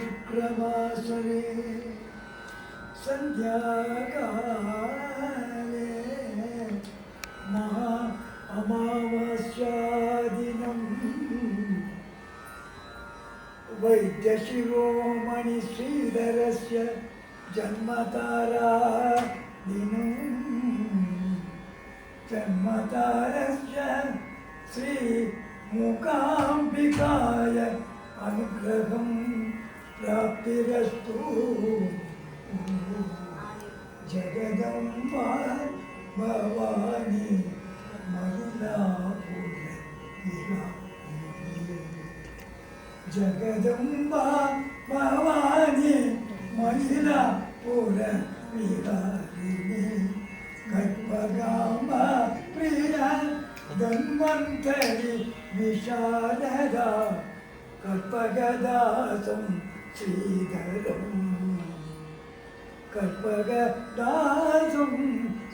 महाशुक्रवासरे संध्याकाले महा अमावास्यादिनं वैद्यशिरोमणि श्रीधरस्य जन्मतारा दिनं जन्मतारस्य श्री मूकाम्बिकाय अनुग्रहं प्राप्तिरस्तु। जगदम्बा भवानी महिलापुर जगदम्बा भवानी महिलापुर विहारिणी खड्गगाम्बा प्रिया धन्वन्तरि विशारदा कल्पगदासं श्रीधरं कल्पगदासं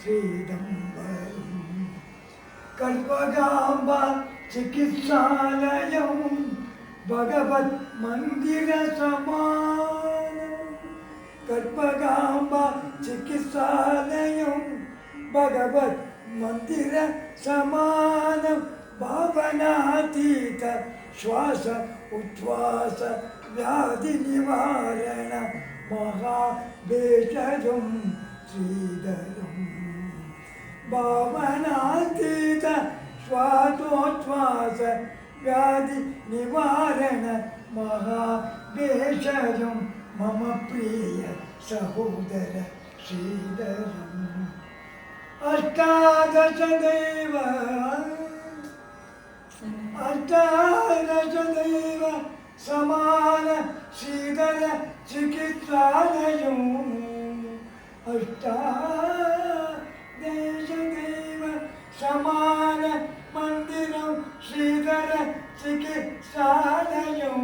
श्रीदम्बरं कल्पगाम्बा चिकित्सालयं भगवत् मंदिर समानं कल्पगाम्बा चिकित्सालयं भगवत् मंदिर समानं भावनातीत श्वास उच्छ्वास व्याधि निवारण महाभेषजं श्रीधरं भावनातीत श्वासोच्छ्वास व्याधि निवारण महाभेषजं मम प्रिय सहोदर श्रीधरम् अष्टादश दैव समान श्रीधर चिकित्सालयं अष्टादश दैव समान मंदिरं श्रीधर चिकित्सालयं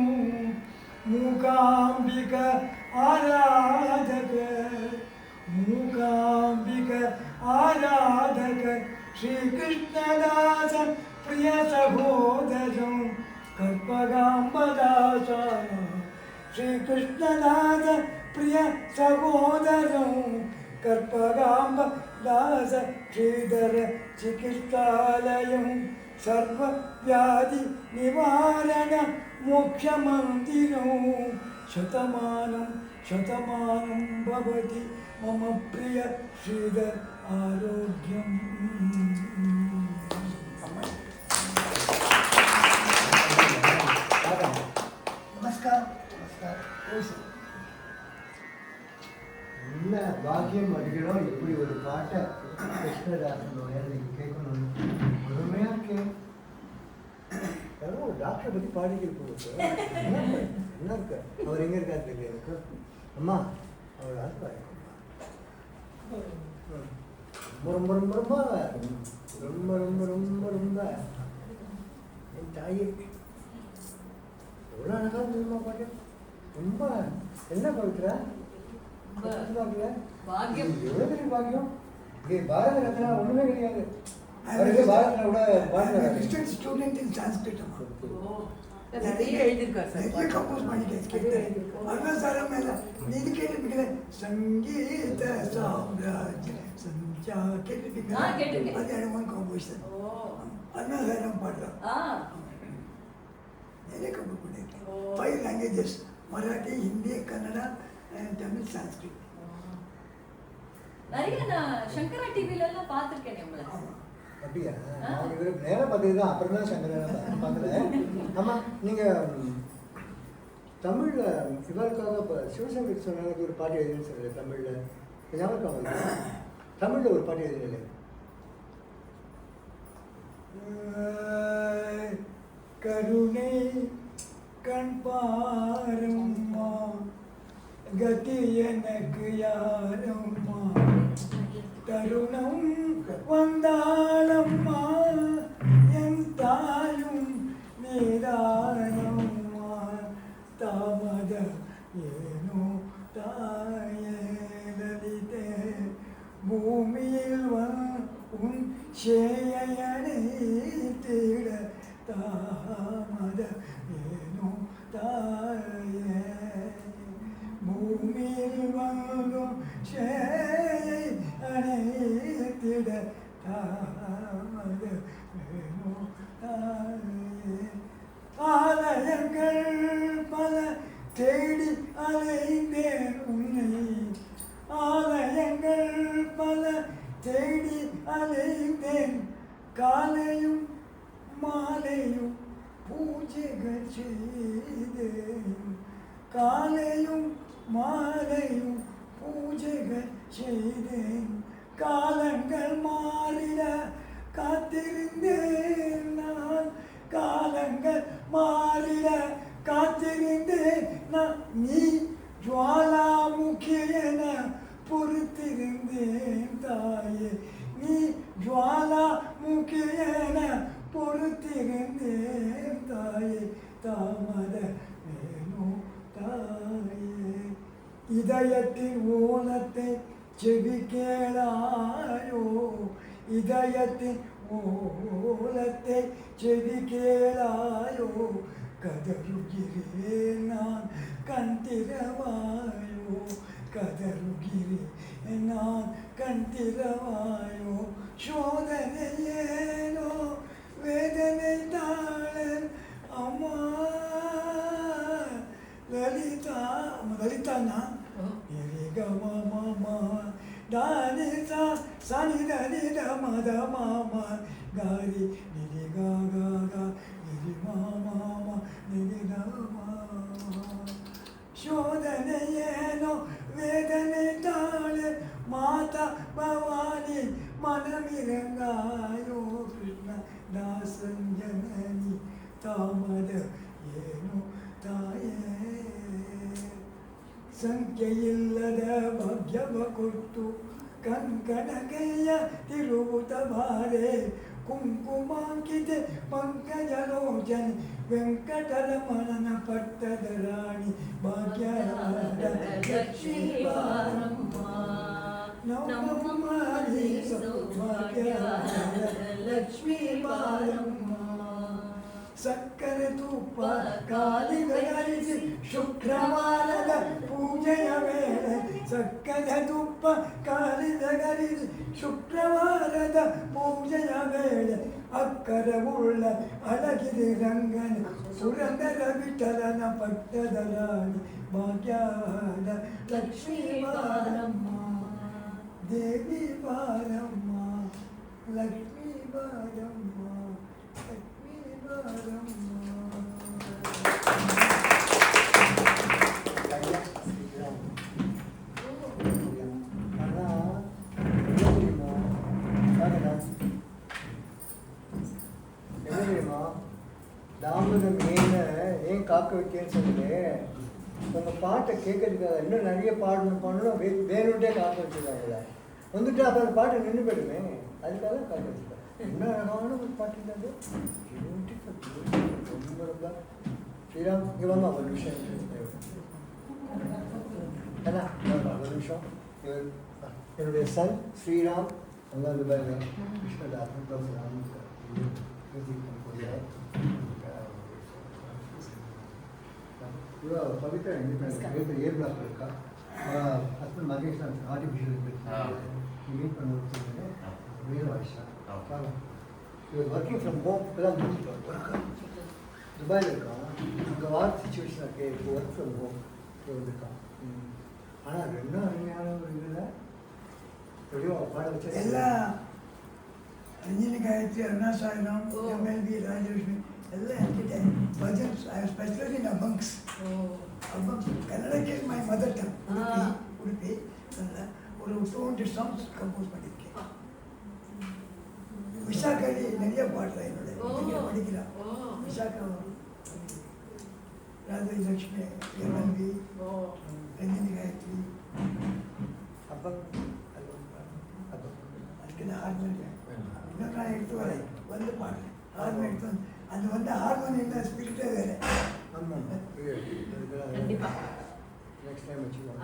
मूकाम्बिक आराधक मूकाम्बिक आराधक श्री कृष्णदास प्रिय सहोदरं कल्पगाम्बदासाय श्री कृष्णदास प्रिय सहोदरं कल्पगाम्बदास श्रीधर चिकित्सालयं सर्वव्याधि निवारण मोक्षमन्दिरं शतमानं शतमानं भवति मम प्रिय श्रीधर आरोग्यम। नमस्कार नमस्कार என்ன பாக்கியம் அடிக்கணும் இப்படி ஒரு பாட்டை கிருஷ்ணதாசனோட நீங்கள் கேட்கணும் முழுமையாக யாரும் ஒரு டாக்டரை பற்றி பாடிக்கிட்டு போகுது என்ன இருக்கு அவர் எங்கே இருக்காரு தெரியல எனக்கு அம்மா அவர் ஆஸ்பாரு ரொம்ப ரொம்ப ரொம்ப ரொம்ப ரொம்ப ரொம்ப ரொம்ப என் தாயே எவ்வளோ அழகாக தெரியுமா பாட்டு ரொம்ப என்ன பவித்ரா எவ்வளோ பெரிய பாக்கியம் இங்கே பாரத ரத்னா ஒன்றுமே கிடையாது பாரத கூட பாரத ஸ்டூடெண்ட் இன் சான்ஸ்கிரிட் நிறைய எழுதியிருக்கார் சார் நிறைய கம்போஸ் பண்ணிட்டேன் அருணாசாரம் மேல நீங்க கேட்டுருக்கீங்களே சங்கீத சாம்ராஜ்ய சஞ்சா கேட்டுருக்கீங்க அது அனுமன் கம்போசர் அருணாசாரம் பாடுறான் நிறைய கம்போஸ் பண்ணியிருக்கேன் 5 லாங்குவேஜஸ் மராட்டி ஹிந்தி கன்னடா தமிழ் சான்ஸ்கிரிட் நிறைய நான் சங்கரா டிவில எல்லாம் பார்த்துருக்கேன் உங்களை அப்படியா நான் இவருக்கு நேராக பார்த்தது தான் அப்புறம் தான் சங்கரன் பார்க்குறேன் ஆமாம் நீங்கள் தமிழில் இவருக்காக இப்போ சிவசங்கர் சொன்னாங்க ஒரு பாட்டு எழுதுன்னு சொல்லலை தமிழில் ஞாபகம் தமிழில் ஒரு பாட்டு எழுதுனில்லை கருணை கண் பாரம்மா கதி எனக்கு யாரம்மா தருணம் வந்தாளம்மா என் தாயும் நீதானம்மா தாமத ஏனோ தாயே பூமியில் உன் சேயனை தேட தாமத ஏனோ தாயே பூமியில் வந்தும் சேயை அணைத்திட தாமத ஏனோ தாயே ஆலயங்கள் பல தேடி அலைந்தேன் உன்னை ஆலயங்கள் பல தேடி அலைந்தேன் காலையும் மாலையும் பூஜைகள் செய்தேன் காலையும் மாலையும் பூஜைகள் செய்தேன் காலங்கள் மாறிட காத்திருந்தேன் நான் காலங்கள் மாறிட காத்திருந்தேன் நான் நீ ஜுவாலாமுகியென பொறுத்திருந்தேன் தாயே நீ ஜுவாலாமுகியென பொறுத்திருந்தேன் தாயே தாமத வேணோ தாயே இதயத்தின் ஓலத்தை செவி கேளாயோ இதயத்தின் ஓலத்தை செவி கேளாயோ கதறுகிறேன் நான் கண் திறவாயோ கதறுகிறேன் நான் கண் திறவாயோ சோதனையேனோ வேதனை தாழன் அம்மா லலிதா லலிதாண்ணா மாமா தானிதா சனி தனித மத மாமா காரி நிதி கா கா கா நிதி மாமா நிதி மாமா சோதனையேனோ வேதனை தாழ மாதா பவானி மனமிரங்காயோ கிருஷ்ண தாசன் ஜனனி தாமத ஏனோ ತಾಯೇ ಸಂಖ್ಯೆಯಿಲ್ಲದ ಭಾಗ್ಯವ ಕೊಟ್ಟು ಕಂಕಣಗೆಯ ತಿರುವುತ ಬಾರೆ ಕುಂಕುಮಾಂಕಿತೆ ಪಂಕಜಲೋಚನ ವೆಂಕಟರಮಣನ ಪಟ್ಟದ ರಾಣಿ ಭಾಗ್ಯರಾದ ಲಕ್ಷ್ಮೀ ಬಾರಮ್ಮ ನಮ್ಮಮ್ಮ ಸೌಭಾಗ್ಯರಾದ ಲಕ್ಷ್ಮೀ ಬಾರಮ್ಮ ಸಕ್ಕರೆ ತುಪ್ಪ ಕಾಲಿಗರಿಸಿ ಶುಕ್ರವಾರದ ಪೂಜೆಯ ವೇಳೆ ಸಕ್ಕರೆ ತುಪ್ಪ ಕಾಲಿಗರಿಸಿ ಶುಕ್ರವಾರದ ಪೂಜೆಯ ವೇಳೆ ಅಕ್ಕರ ಉಳ್ಳ ಅಳಗಿರಿ ರಂಗನ ಪುರಂದರ ವಿಠಲನ ಪಟ್ಟದ ರಾಣಿ ಭಾಗ್ಯದ ಲಕ್ಷ್ಮೀ ಬಾರಮ್ಮ ದೇವಿ ಬಾರಮ್ಮ ಲಕ್ಷ್ಮೀ ಬಾರಮ್ಮ தாமதம் ஏன் காக்க வைக்கன்னு சொல்லி உங்கள் பாட்டை கேட்கறதுக்காக இன்னும் நிறைய பாடணும் வேணும்ட்டே காக்க வச்சுருக்காங்களே வந்துட்டு அப்புறம் அந்த பாட்டை நின்று போயிடுமே அதுக்காக காக்க வச்சுருக்காங்க என்ன அழகான ஒரு பாட்டு இருந்தது ரொம்ப ரொம்ப ஸ்ரீராம் இங்கே வாமா ஒரு நிமிஷம் ஏன்னா ஒரு நிமிஷம் என்னுடைய சன் ஸ்ரீராம் அங்கே வந்து பாருங்க கிருஷ்ணதாசன் பவித்ரா எங்கள் ஏ பிளாக் இருக்கா ஹஸ்பண்ட் மகேஷ் ஆர்டிஃபிஷியல் மீட் பண்ண வேறு வாய்ஸா ஒர்க்கிங் ஃப்ரம் ஹோம் இப்போதான் துபாயில் இருக்கான் அங்கே வார் சுச்சுவேஷன் இருக்கே இப்போ ஒர்க் ஃப்ரம் ஹோம் வந்திருக்கான் ஆனால் ரெண்டும் அருமையான ஒரு இதில் எப்படியோ பாட வச்சா எல்லாம் ரஞ்சினி காயத்ரி அருணாசாயிரம் எம்எல்பி ராஜலட்சுமி எல்லாம் என்கிட்ட பஜன்ஸ் ஐ specially in அபங்ஸ் அபங்ஸ் கன்னடಕ್ಕೆ my mother tongue Udupi Kannada ஒரு 200 சாங்ஸ் கம்போஸ் பண்ணியிருக்கேன் விசாகாடி நிறைய பாடுறேன் என்னோட படிக்கிறான் விசாகா ராஜலட்சுமி எம்எல்பி ரஞ்சினி காயத்ரி அதுக்கு நான் ஹார்மோனியம் இன்னும் நான் எடுத்து வரேன் வந்து பாடுறேன் ஹார்மோனியம் எடுத்து வந்து அது வந்து ஹார்மோனியம் ஸ்பிரிட்டே வேறு ஆமாம் கண்டிப்பாக நெக்ஸ்ட் டைம் வச்சுக்கோங்க